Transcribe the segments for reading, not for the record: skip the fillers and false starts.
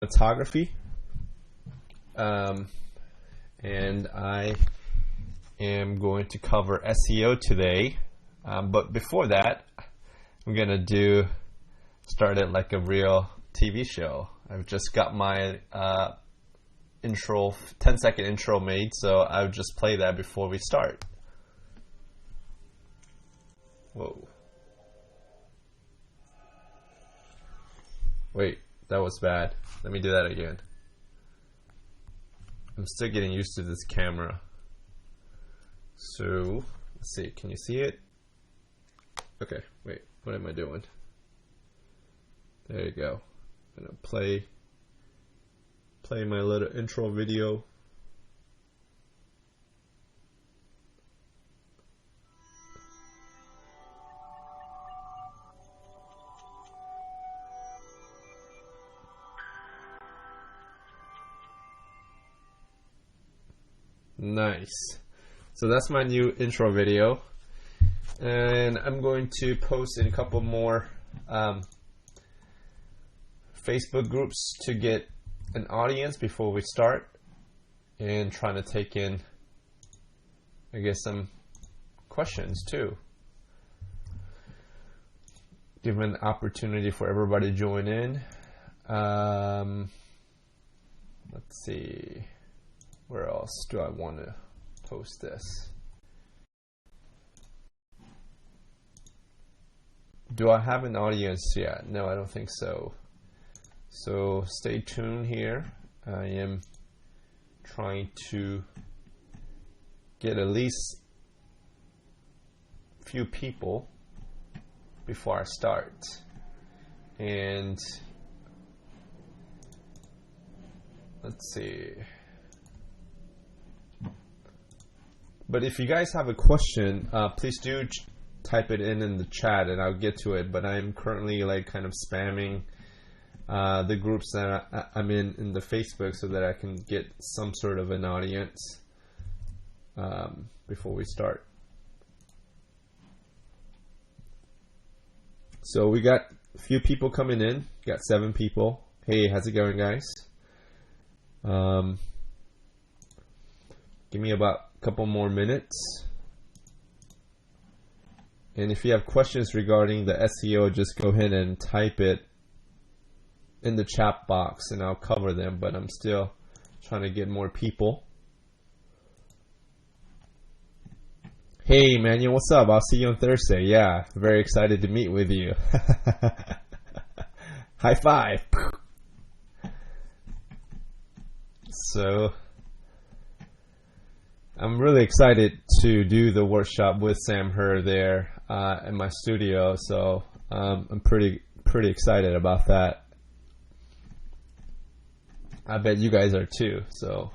photography, and I am going to cover SEO today, but before that I'm gonna start it like a real TV show. I've just got my intro, 10-second intro made, so I'll just play that before we start. Whoa. Wait, that was bad. Let me do that again. I'm still getting used to this camera. So, let's see. Can you see it? Okay, wait. What am I doing? There you go. I'm gonna play my little intro video. Nice. So that's my new intro video, and I'm going to post in a couple more Facebook groups to get an audience before we start, and trying to take in, I guess, some questions too. Give an opportunity for everybody to join in. Let's see. Where else do I want to post this? Do I have an audience yet? No, I don't think so. So stay tuned here. I am trying to get at least a few people before I start. And let's see. But if you guys have a question, please do type it in the chat and I'll get to it. But I'm currently like kind of spamming the groups that I'm in the Facebook so that I can get some sort of an audience before we start. So we got a few people coming in. Got 7 people. Hey, how's it going, guys? Give me about couple more minutes, and if you have questions regarding the SEO, just go ahead and type it in the chat box and I'll cover them. But I'm still trying to get more people. Hey Manuel, what's up? I'll see you on Thursday. Yeah, very excited to meet with you. High five. So I'm really excited to do the workshop with Sam Herr there in my studio, so I'm pretty excited about that. I bet you guys are too. So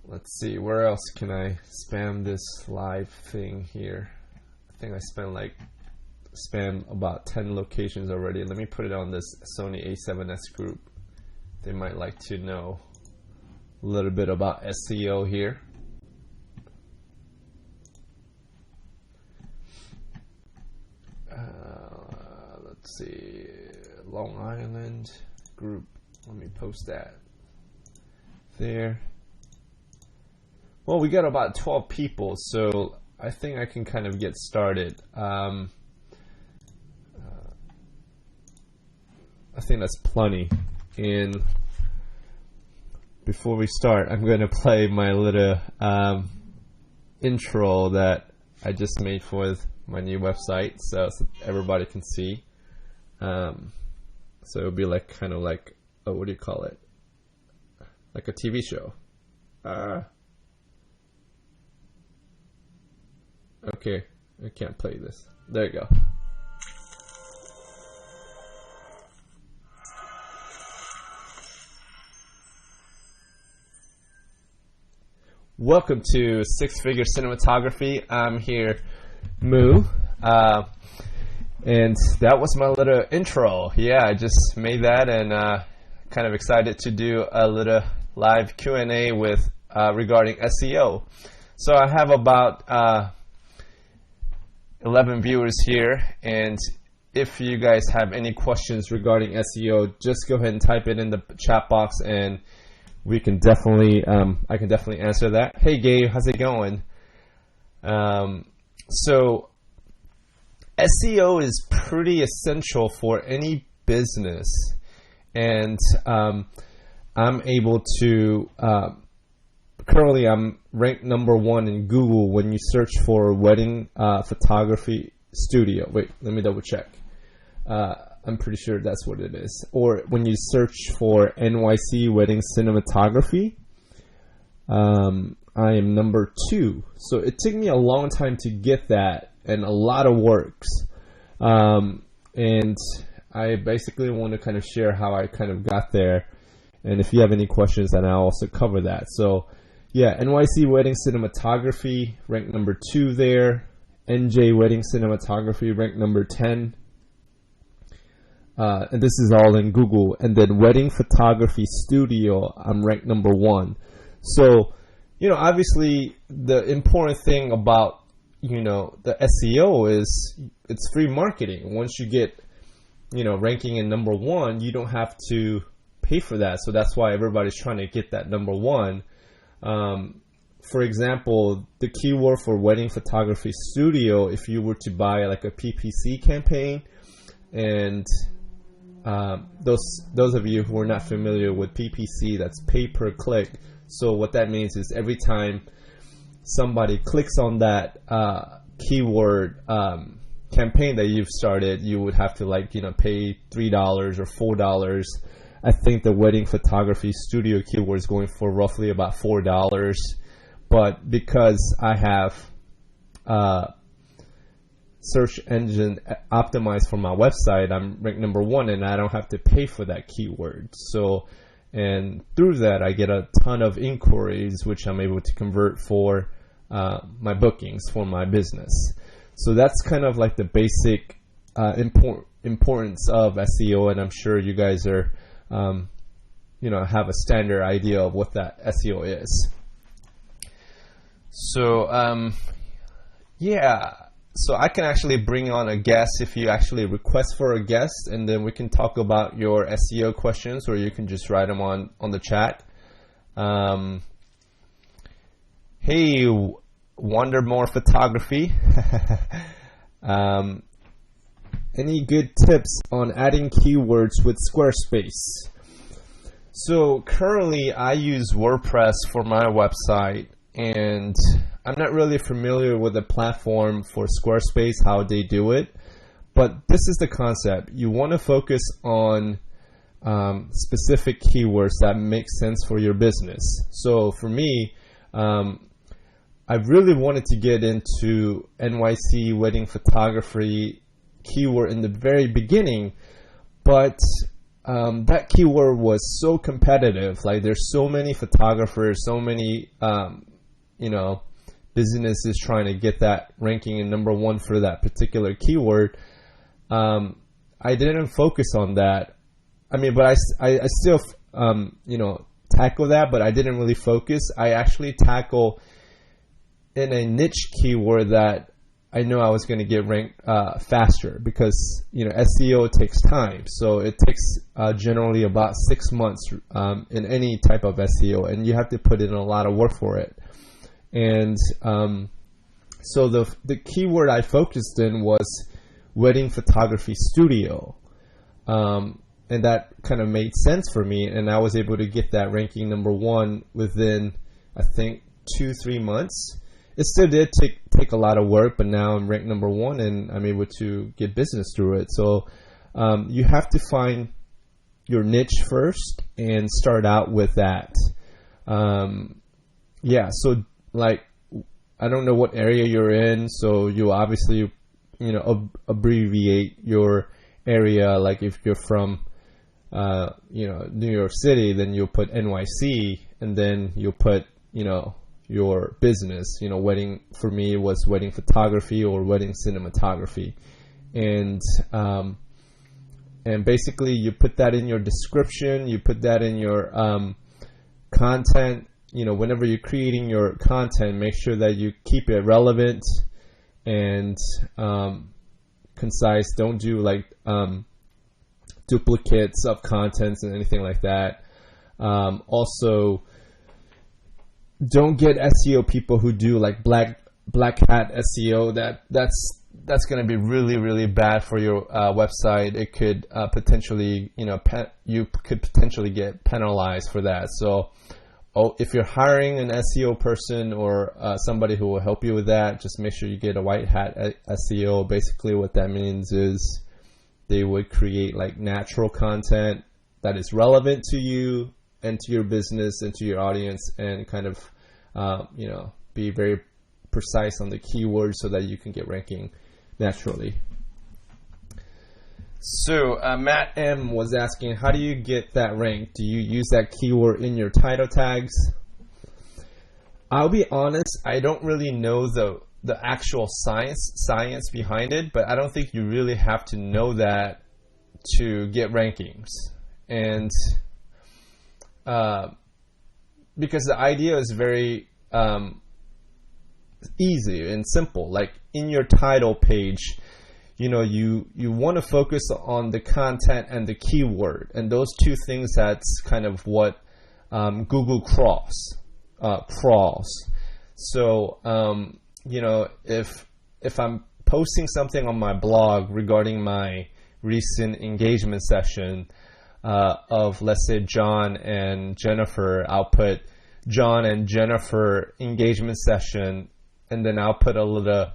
let's see, where else can I spam this live thing here? I think I spam about 10 locations already. Let me put it on this Sony A7S group. They might like to know a little bit about SEO here. Let's see, Long Island group. Let me post that there. Well, we got about 12 people, so I think I can kind of get started. I think that's plenty. And before we start, I'm going to play my little intro that I just made for my new website, so everybody can see. So it'll be like kind of like, what do you call it? Like a TV show. Okay, I can't play this. There you go. Welcome to Six Figure Cinematography. I'm here, Moo, and that was my little intro. Yeah, I just made that, and kind of excited to do a little live Q&A with regarding SEO. So I have about 11 viewers here, and if you guys have any questions regarding SEO, just go ahead and type it in the chat box, and we can definitely, I can definitely answer that. Hey Gabe, how's it going? So SEO is pretty essential for any business, and I'm able to, currently I'm ranked #1 in Google when you search for wedding photography studio. Wait, let me double check. I'm pretty sure that's what it is. Or when you search for NYC wedding cinematography, I am #2. So it took me a long time to get that, and a lot of works. And I basically want to kind of share how I kind of got there. And if you have any questions, then I'll also cover that. So yeah, NYC wedding cinematography, ranked #2 there. NJ wedding cinematography, ranked #10. And this is all in Google. And then wedding photography studio, I'm ranked #1. So, you know, obviously the important thing about, you know, the SEO is it's free marketing. Once you get, you know, ranking in #1, you don't have to pay for that. So that's why everybody's trying to get that #1. For example, the keyword for wedding photography studio, if you were to buy like a PPC campaign, and those of you who are not familiar with PPC, that's pay per click. So what that means is every time somebody clicks on that keyword campaign that you've started, you would have to, like, you know, pay $3 or $4. I think the wedding photography studio keyword is going for roughly about $4. But because I have search engine optimized for my website, I'm ranked #1, and I don't have to pay for that keyword. So, and through that, I get a ton of inquiries, which I'm able to convert for my bookings for my business. So that's kind of like the basic importance of SEO, and I'm sure you guys are, you know, have a standard idea of what that SEO is. So, yeah. So I can actually bring on a guest if you actually request for a guest, and then we can talk about your SEO questions, or you can just write them on the chat. Hey, Wondermore Photography. Any good tips on adding keywords with Squarespace? So currently I use WordPress for my website, and I'm not really familiar with the platform for Squarespace, how they do it, but this is the concept. You want to focus on specific keywords that make sense for your business. So for me, I really wanted to get into NYC wedding photography keyword in the very beginning, but that keyword was so competitive. Like, there's so many photographers, so many you know, businesses trying to get that ranking in #1 for that particular keyword. I didn't focus on that. I mean, but I still you know, tackle that, but I didn't really focus. I actually tackle in a niche keyword that I know I was going to get ranked faster, because, you know, SEO takes time. So it takes generally about 6 months in any type of SEO, and you have to put in a lot of work for it. And so the keyword I focused in was wedding photography studio, and that kind of made sense for me, and I was able to get that ranking #1 within, I think, 2-3 months. It still did take a lot of work, but now I'm ranked #1, and I'm able to get business through it. So you have to find your niche first and start out with that. Yeah, so, like, I don't know what area you're in, so you obviously, you know, abbreviate your area. Like, if you're from, you know, New York City, then you'll put NYC, and then you'll put, you know, your business. You know, wedding, for me, was wedding photography or wedding cinematography. And basically you put that in your description, you put that in your content. You know, whenever you're creating your content, make sure that you keep it relevant and concise. Don't do like duplicates of contents and anything like that. Also, don't get SEO people who do like black hat SEO. That's going to be really bad for your website. It could potentially, you could potentially get penalized for that. So, if you're hiring an SEO person or somebody who will help you with that, just make sure you get a white hat SEO. Basically, what that means is they would create like natural content that is relevant to you and to your business and to your audience, and kind of, be very precise on the keywords so that you can get ranking naturally. So Matt M was asking, how do you get that rank? Do you use that keyword in your title tags? I'll be honest, I don't really know the actual science behind it, but I don't think you really have to know that to get rankings. And because the idea is very easy and simple. Like in your title page, you want to focus on the content and the keyword, and those two things, that's kind of what Google crawls. So if I'm posting something on my blog regarding my recent engagement session of, let's say, John and Jennifer, I'll put John and Jennifer engagement session, and then I'll put a little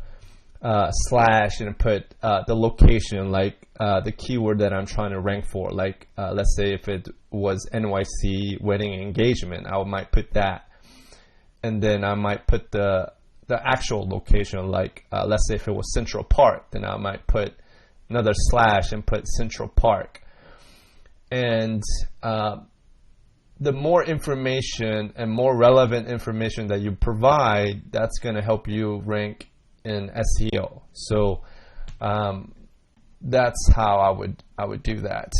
slash and put the location, like the keyword that I'm trying to rank for. Like let's say if it was NYC wedding engagement, I might put that, and then I might put the actual location, like let's say if it was Central Park, then I might put another slash and put Central Park. And the more information and more relevant information that you provide, that's going to help you rank in SEO. So that's how I would do that.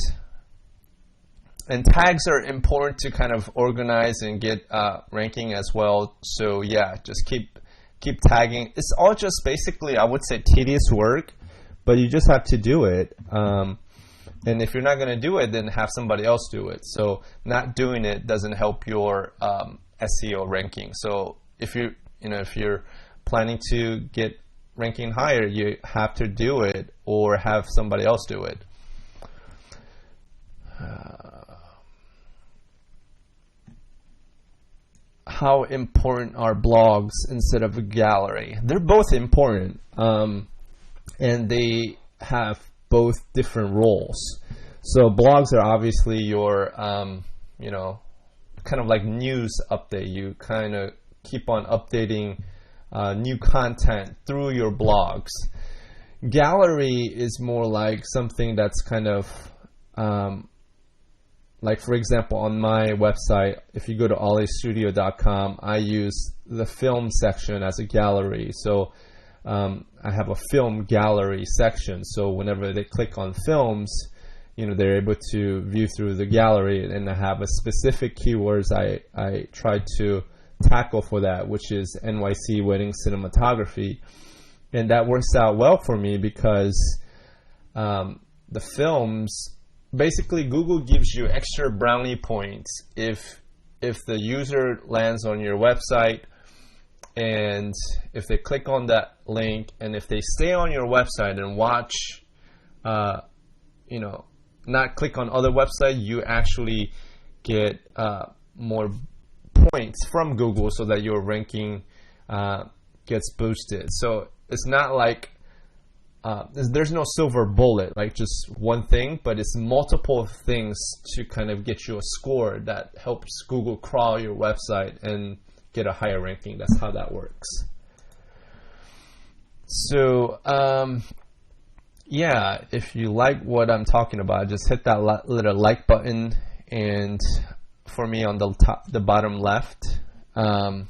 And tags are important to kind of organize and get ranking as well. So yeah, just keep tagging. It's all just basically, I would say, tedious work, but you just have to do it. And if you're not going to do it, then have somebody else do it. So not doing it doesn't help your SEO ranking. So if you're planning to get ranking higher, you have to do it or have somebody else do it. How important are blogs instead of a gallery? They're both important, and they have both different roles. So blogs are obviously your, kind of like news update. You kind of keep on updating new content through your blogs. Gallery is more like something that's kind of, like for example, on my website, if you go to olliestudio.com, I use the film section as a gallery. So I have a film gallery section. So whenever they click on films, they're able to view through the gallery, and I have a specific keywords I try to tackle for that, which is NYC wedding cinematography. And that works out well for me because the films, basically Google gives you extra brownie points if the user lands on your website, and if they click on that link, and if they stay on your website and watch, not click on other websites, you actually get more points from Google so that your ranking gets boosted. So it's not like there's no silver bullet, like just one thing, but it's multiple things to kind of get you a score that helps Google crawl your website and get a higher ranking. That's how that works. So yeah, if you like what I'm talking about, just hit that little like button, and for me on the bottom left. And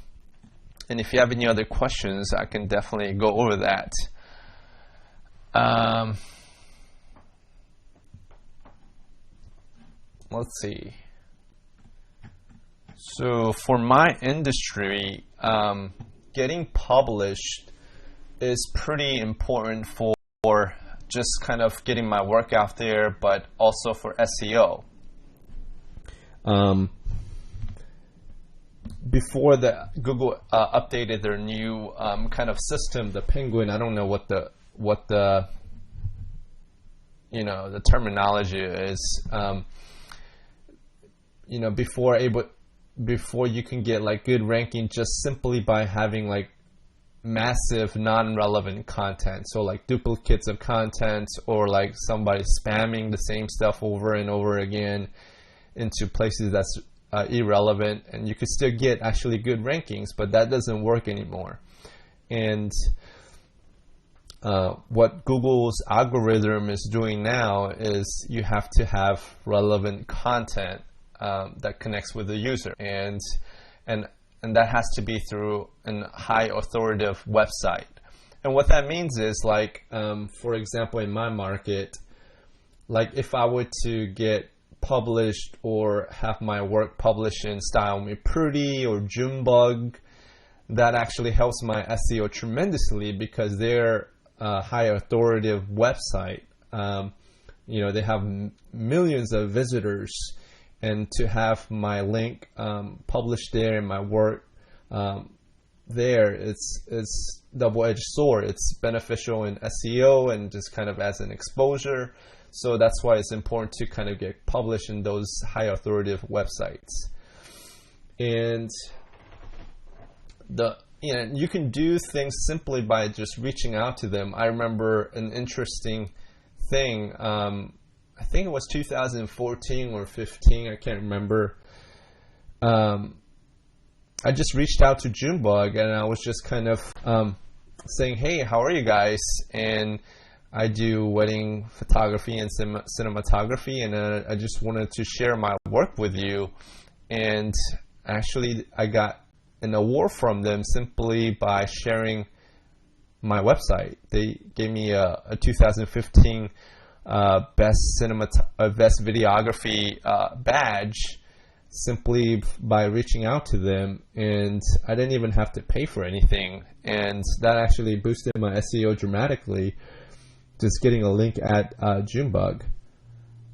if you have any other questions, I can definitely go over that. Let's see. So for my industry, getting published is pretty important for just kind of getting my work out there, but also for SEO. Before Google updated their new kind of system, the Penguin, I don't know what the the terminology is. Before you can get like good ranking just simply by having like massive non-relevant content, so like duplicates of content, or like somebody spamming the same stuff over and over again into places that's irrelevant, and you could still get actually good rankings, but that doesn't work anymore. And what Google's algorithm is doing now is you have to have relevant content that connects with the user, and that has to be through a high authoritative website. And what that means is, like, for example, in my market, like if I were to get published or have my work published in Style Me Pretty or Junebug, that actually helps my SEO tremendously, because they're a high authoritative website. They have millions of visitors, and to have my link published there and my work there, it's double-edged sword. It's beneficial in SEO and just kind of as an exposure. So that's why it's important to kind of get published in those high authoritative websites. And you can do things simply by just reaching out to them. I remember an interesting thing. I think it was 2014 or 15. I can't remember. I just reached out to Junebug, and I was just kind of saying, "Hey, how are you guys?" And I do wedding photography and cinematography, and I just wanted to share my work with you. And actually, I got an award from them simply by sharing my website. They gave me a 2015 best videography badge simply by reaching out to them, and I didn't even have to pay for anything. And that actually boosted my SEO dramatically, just getting a link at Junebug.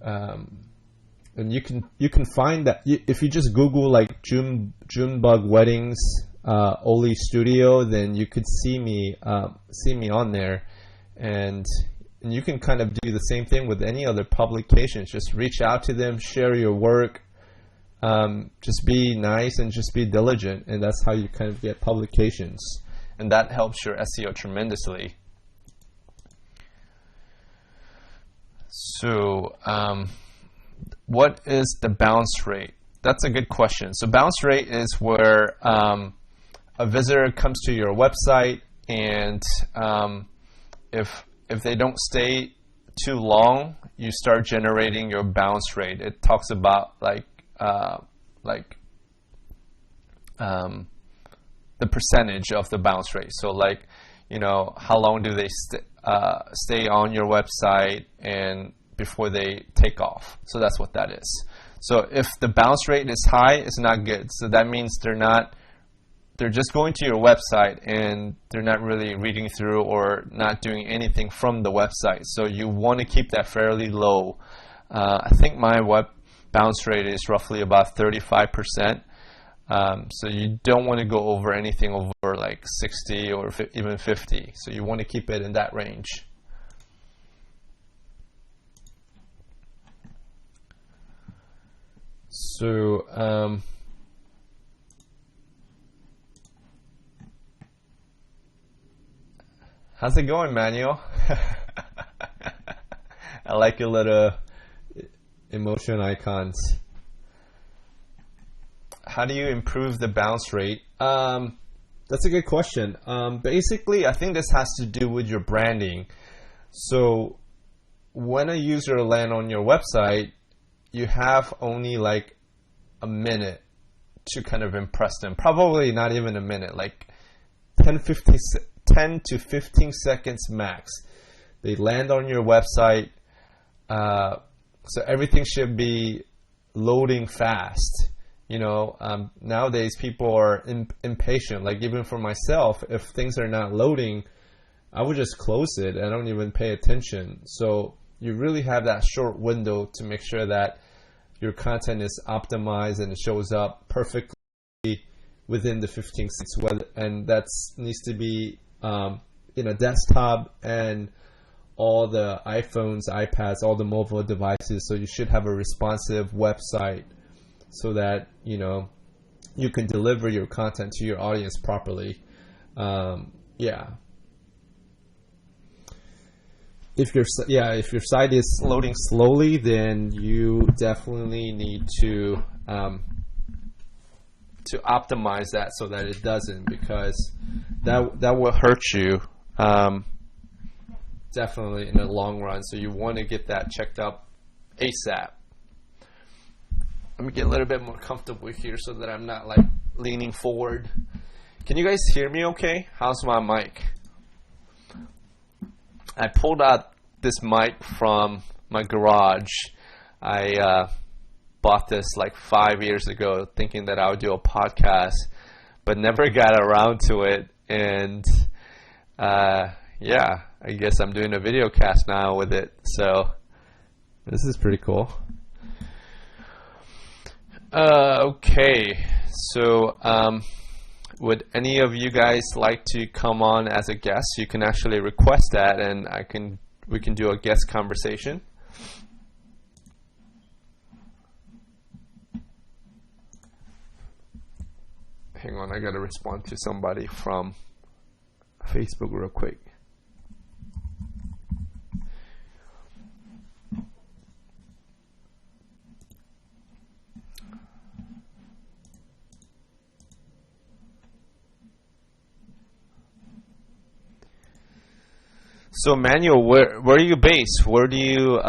And you can find that if you just Google like Junebug weddings Oli Studio, then you could see me on there, and you can kind of do the same thing with any other publications. Just reach out to them, share your work, just be nice and just be diligent, and that's how you kind of get publications, and that helps your SEO tremendously. So what is the bounce rate? That's a good question. So bounce rate is where a visitor comes to your website, and if they don't stay too long, you start generating your bounce rate. It talks about the percentage of the bounce rate. So like, how long do they stay on your website and before they take off. So that's what that is. So if the bounce rate is high, it's not good. So that means they're just going to your website and they're not really reading through or not doing anything from the website. So you want to keep that fairly low. I think my web bounce rate is roughly about 35%. So you don't want to go over anything over like 60 or even 50. So you want to keep it in that range. So how's it going, Manuel? I like your little emotion icons. How do you improve the bounce rate? That's a good question. Basically, I think this has to do with your branding. So when a user lands on your website, you have only like a minute to kind of impress them. Probably not even a minute, like 10 to 15 seconds max. They land on your website, so everything should be loading fast. Nowadays people are impatient. Like even for myself, if things are not loading, I would just close it. I don't even pay attention. So you really have that short window to make sure that your content is optimized and it shows up perfectly within the 15 seconds. And that needs to be in a desktop and all the iPhones, iPads, all the mobile devices. So you should have a responsive website so that you can deliver your content to your audience properly. If your site is loading slowly, then you definitely need to optimize that so that it doesn't, because that will hurt you definitely in the long run. So you want to get that checked up ASAP. Let me get a little bit more comfortable here so that I'm not like leaning forward. Can you guys hear me okay? How's my mic? I pulled out this mic from my garage. I bought this like 5 years ago thinking that I would do a podcast, but never got around to it. And I guess I'm doing a video cast now with it. So this is pretty cool. Okay, so would any of you guys like to come on as a guest? You can actually request that, and we can do a guest conversation. Hang on, I gotta respond to somebody from Facebook real quick. So Manuel, where are you based? Where do you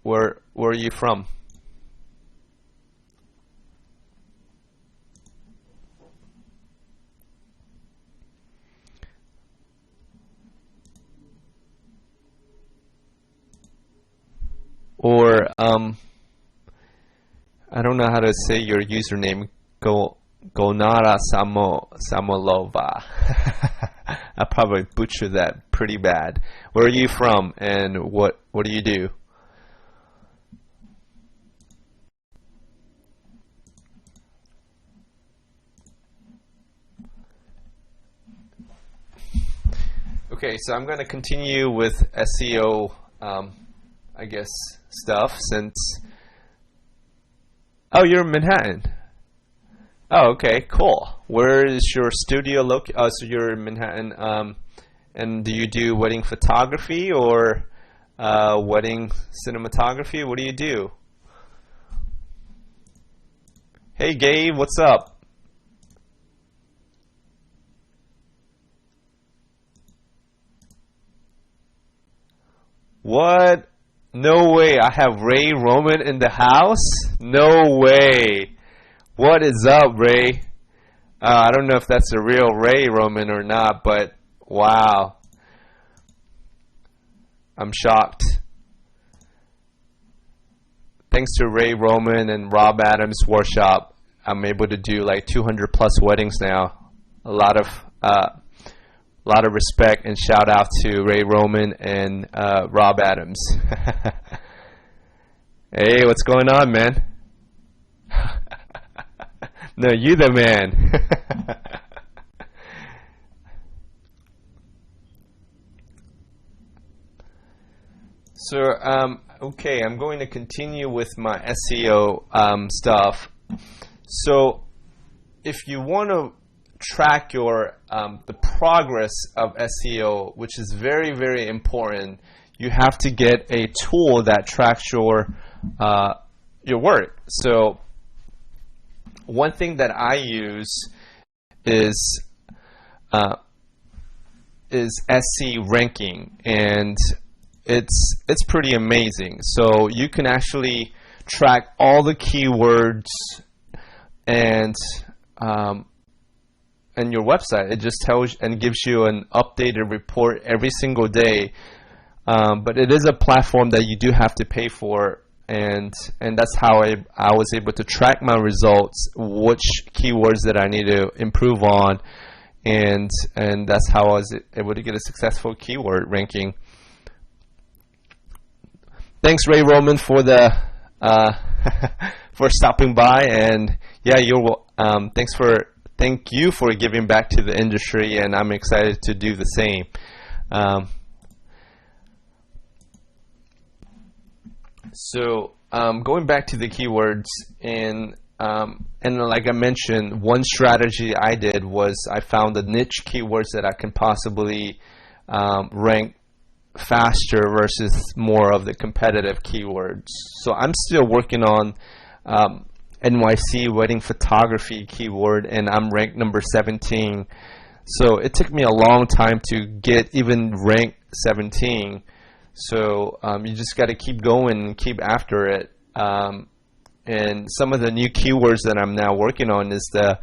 where are you from? Or I don't know how to say your username. Gonara Samolova. I probably butchered that pretty bad. Where are you from, and what do you do? Okay, so I'm going to continue with SEO, I guess, stuff since... Oh, you're in Manhattan. Oh, okay, cool. Where is your studio located? Oh, so you're in Manhattan. And do you do wedding photography or wedding cinematography? What do you do? Hey, Gabe, what's up? What? No way. I have Ray Roman in the house? No way. What is up, Ray? I don't know if that's a real Ray Roman or not, but wow. I'm shocked. Thanks to Ray Roman and Rob Adams' workshop, I'm able to do like 200 plus weddings now. A lot of respect and shout out to Ray Roman and Rob Adams. Hey, what's going on, man? No, you the man. So, okay, I'm going to continue with my SEO stuff. So, if you want to track your the progress of SEO, which is very, very important, you have to get a tool that tracks your work. So, one thing that I use is SC ranking, and it's pretty amazing. So you can actually track all the keywords and your website. It just tells and gives you an updated report every single day. But it is a platform that you do have to pay for. And that's how I was able to track my results, which keywords that I need to improve on, and that's how I was able to get a successful keyword ranking. Thanks, Ray Roman, for the for stopping by, and yeah, thank you for giving back to the industry, and I'm excited to do the same. So going back to the keywords, and like I mentioned, one strategy I did was I found the niche keywords that I can possibly rank faster versus more of the competitive keywords. So I'm still working on NYC wedding photography keyword, and I'm ranked number 17. So it took me a long time to get even ranked 17. So you just got to keep going and keep after it. And some of the new keywords that I'm now working on is the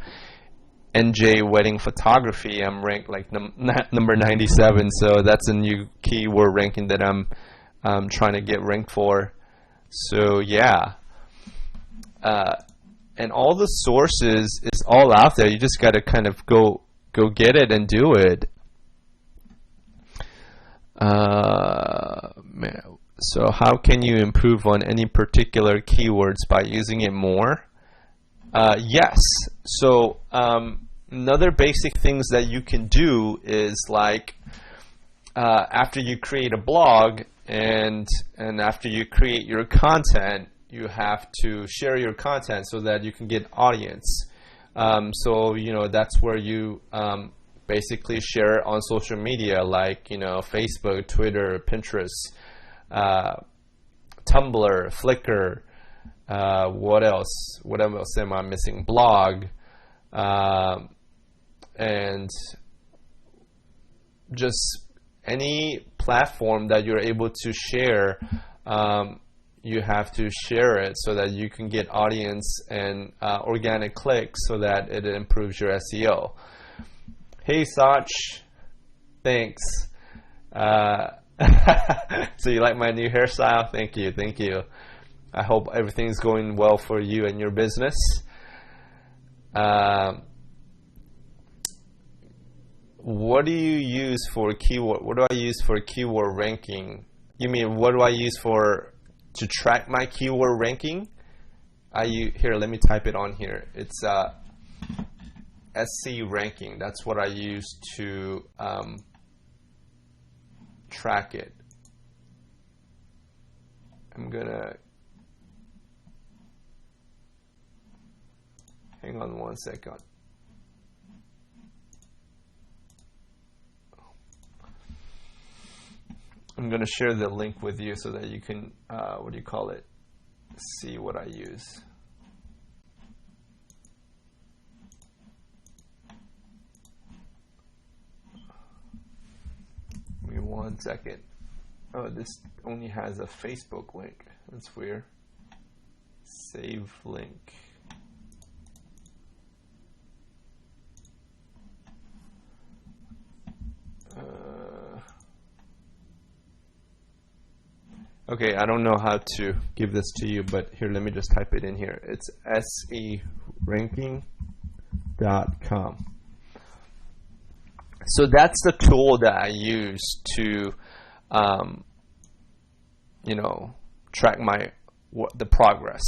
NJ wedding photography. I'm ranked like number 97, so that's a new keyword ranking that I'm trying to get ranked for. So yeah, and all the sources is all out there. You just got to kind of go get it and do it. So how can you improve on any particular keywords by using it more? Yes. So another basic things that you can do is like after you create a blog and after you create your content, you have to share your content so that you can get audience. So that's where you basically share it on social media, like Facebook, Twitter, Pinterest, Tumblr, Flickr. What else am I missing? Blog, and just any platform that you're able to share. You have to share it so that you can get audience and organic clicks so that it improves your SEO. Hey Sach, thanks. So you like my new hairstyle? Thank you. I hope everything's going well for you and your business. What do you use for keyword? What do I use for keyword ranking? You mean what do I use to track my keyword ranking? Here, let me type it on here. It's SC ranking. That's what I use to track it. I'm gonna hang on one second. I'm gonna share the link with you so that you can see what I use. Give me 1 second. Oh, this only has a Facebook link. That's weird. Save link. Okay, I don't know how to give this to you, but here, let me just type it in here. It's seranking.com. So that's the tool that I use to, track the progress.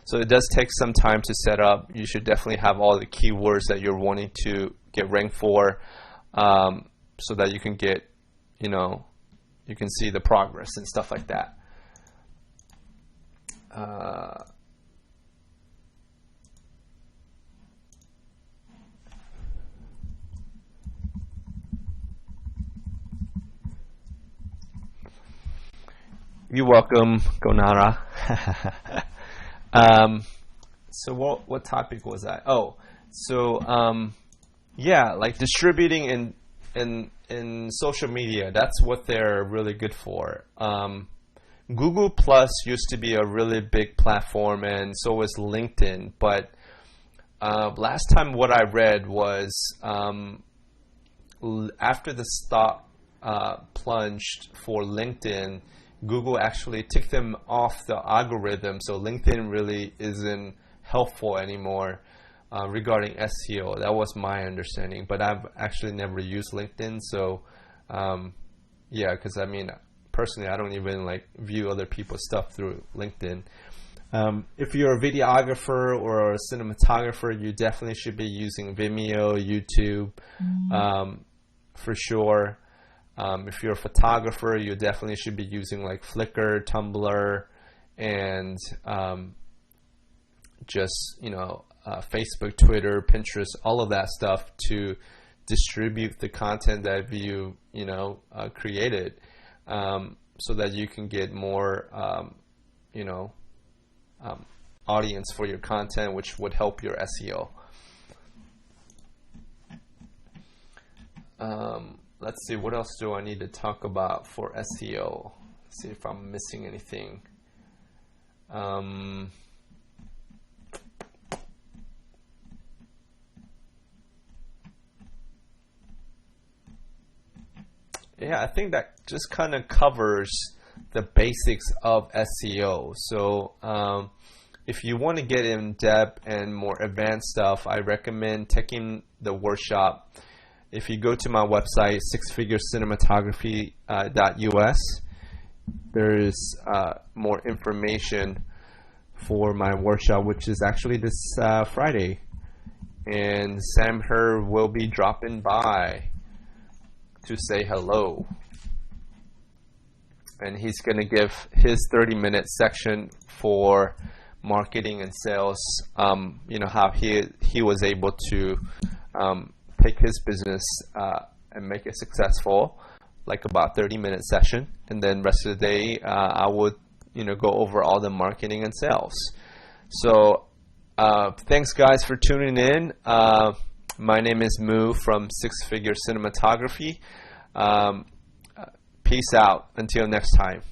So it does take some time to set up. You should definitely have all the keywords that you're wanting to get ranked for, so that you can get, you can see the progress and stuff like that. You're welcome, Gonara. So what topic was that? Oh, so yeah, like distributing in social media. That's what they're really good for. Google Plus used to be a really big platform, and so was LinkedIn. But last time what I read was after the stock plunged for LinkedIn, Google actually took them off the algorithm, so LinkedIn really isn't helpful anymore. regarding SEO. That was my understanding, but I've actually never used LinkedIn. So yeah, because I mean, personally, I don't even like view other people's stuff through LinkedIn. If you're a videographer or a cinematographer, you definitely should be using Vimeo, YouTube, for sure. If you're a photographer, you definitely should be using like Flickr, Tumblr, and just, you know, Facebook, Twitter, Pinterest, all of that stuff to distribute the content that you know, created, so that you can get more, you know, audience for your content, which would help your SEO. Let's see, what else do I need to talk about for SEO? See if I'm missing anything. Yeah, I think that just kind of covers the basics of SEO. So if you want to get in depth and more advanced stuff, I recommend taking the workshop. If you go to my website, sixfigureCinematography.us, there's more information for my workshop, which is actually this Friday. And Sam Herr will be dropping by to say hello. And he's going to give his 30-minute section for marketing and sales, you know, how he was able to take his business and make it successful, like about 30-minute session, and then rest of the day I would, you know, go over all the marketing and sales. So thanks guys for tuning in. My name is Moo from Six Figure Cinematography. Peace out until next time.